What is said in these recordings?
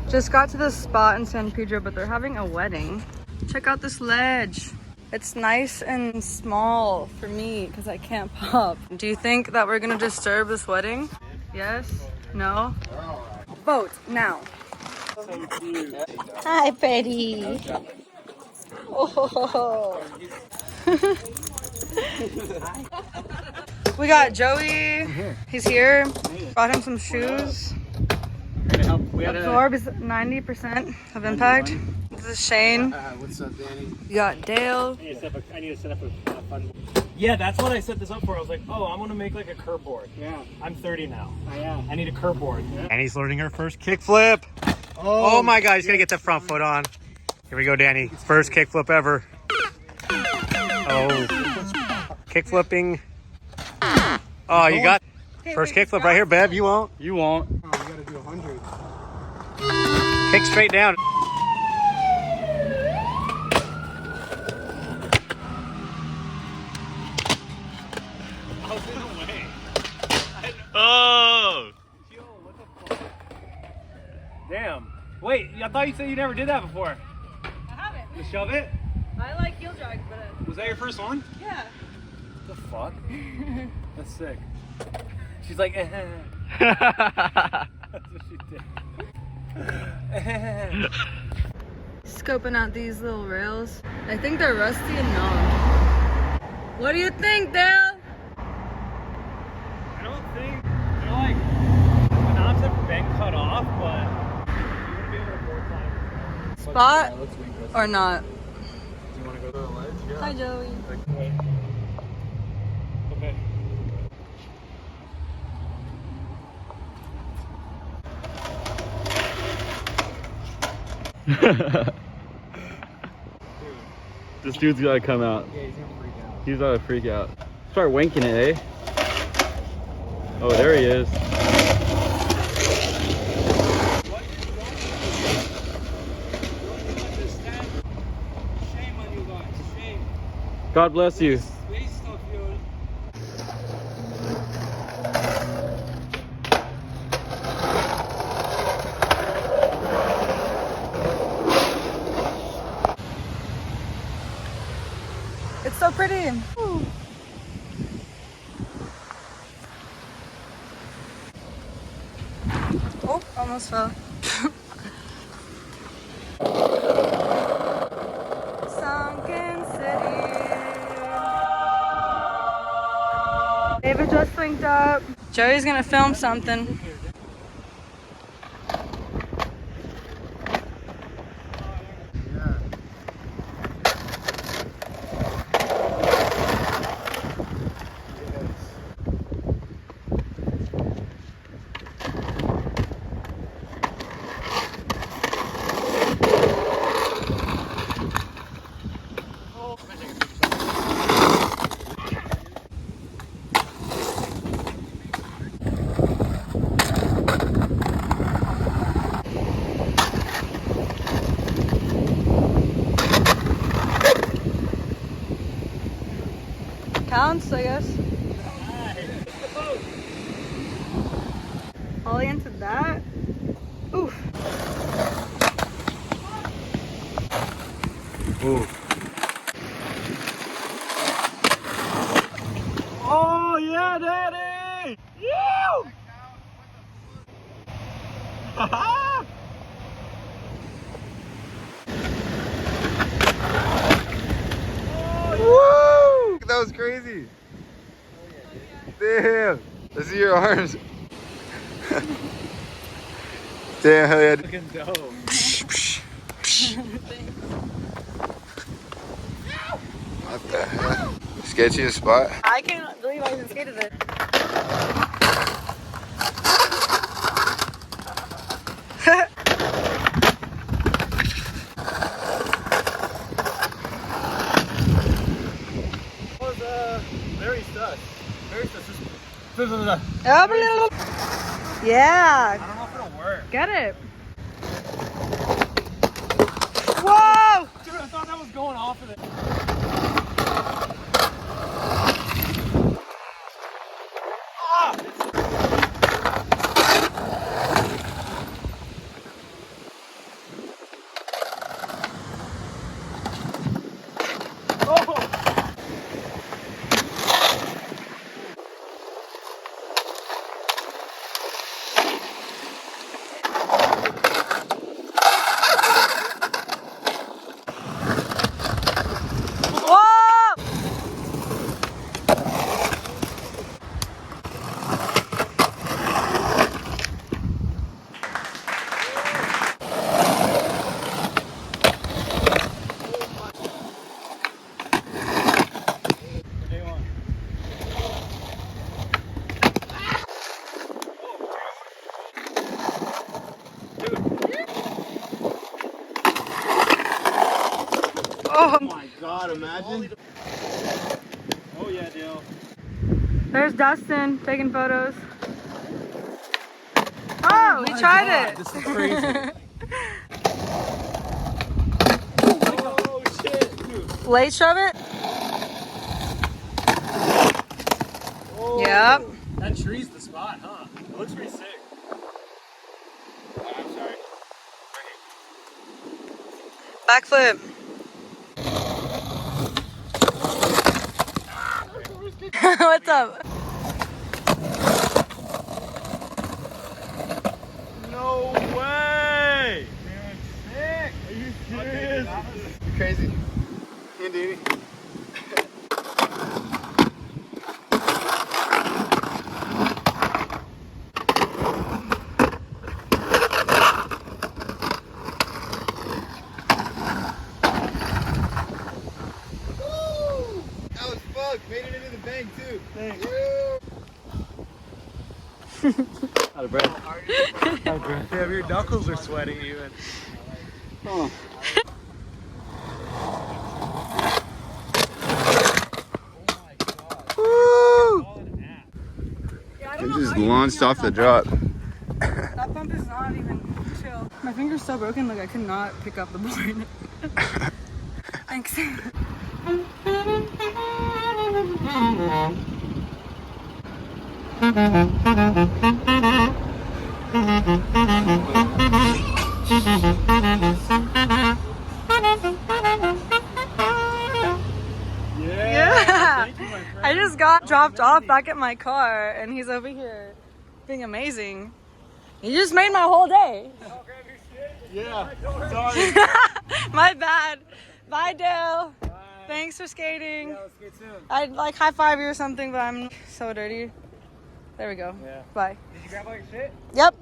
Just got to this spot in San Pedro, but they're having a wedding. Check out this ledge. It's nice and small for me because I can't pop. Do you think that we're gonna disturb this wedding? Yes? No? Vote now. Hi, Betty. Oh. We got Joey. He's here. Bought him some shoes. Absorb is 90% of impact. This is Shane. What's up, Dani? We got Dale. I need to set up a fun. Yeah, that's what I set this up for. I was like, oh, I'm gonna make like a curb board. Yeah. I'm 30 now. I need a curb board. Yeah. And he's learning her first kickflip. Oh my God, he's gonna get the front foot on. Here we go, Dani. First kickflip ever. Oh, kickflipping. Oh, you got first kickflip right here, Bev. You won't. You won't. Oh, we gotta do 100. Kick straight down. Oh! Yo, what the fuck? Damn. Wait, I thought you said you never did that before. I haven't. You shove it? I like heel drag, but... Was that your first one? Yeah. The fuck? That's sick. She's like, eh. That's what she did. Scoping out these little rails. I think they're rusty and knobbed. What do you think, Dale? I don't think they're like the knobs have been cut off, but you wouldn't be able to board climb. Spot or not? Do you want to go to the ledge? Yeah. Hi, Joey. Wait. Okay. This dude's gotta come out. Yeah, he's gonna freak out. He's gotta freak out. Start winking it, eh? Oh, there he is. Shame on you guys. Shame. God bless you. Waste of your. It's so pretty. Ooh. Oh, almost fell. Sunken City. David just linked up. Joey's gonna film something. Counts, I guess. Ollie into that. Oof. Ooh. Oh yeah, Daddy! You! Woo! That was crazy. Damn. Let's see your arms. Damn, hell yeah. Looking dope. What the hell? Sketchy spot. I can't believe I even skated it. Very sus. Very sus. Yeah. I don't know if it'll work. Get it. Whoa! Dude, I thought that was going off of it. my god, imagine. Oh yeah, Dale. There's Dustin taking photos. Oh, he tried it. This is crazy. Oh shit, dude. Late shove it. Oh, Yep. that tree's the spot, huh? It looks pretty sick. Oh, I'm sorry. Backflip. What's up? No way! Dude, sick! Are you serious? You're crazy. Hey, Dani. That was fucked. Made it into the bank too. Thanks. Out of breath. Out of breath. Damn, your knuckles are sweating even. Oh. It just launched off the drop. That bump is not even chill. My finger's so broken, like I could not pick up the board. Thanks. Yeah. Thank you, my friend. I just got dropped off back at my car and he's over here being amazing. He just made my whole day. Yeah. Sorry. My bad. Bye, Dale. Bye. Thanks for skating. Yeah, let's get soon. I'd like high five you or something, but I'm so dirty. There we go. Yeah. Bye. Did you grab all your shit? Yep.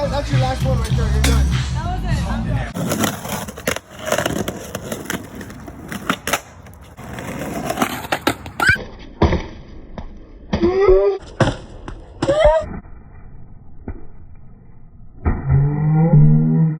That's your last one, right?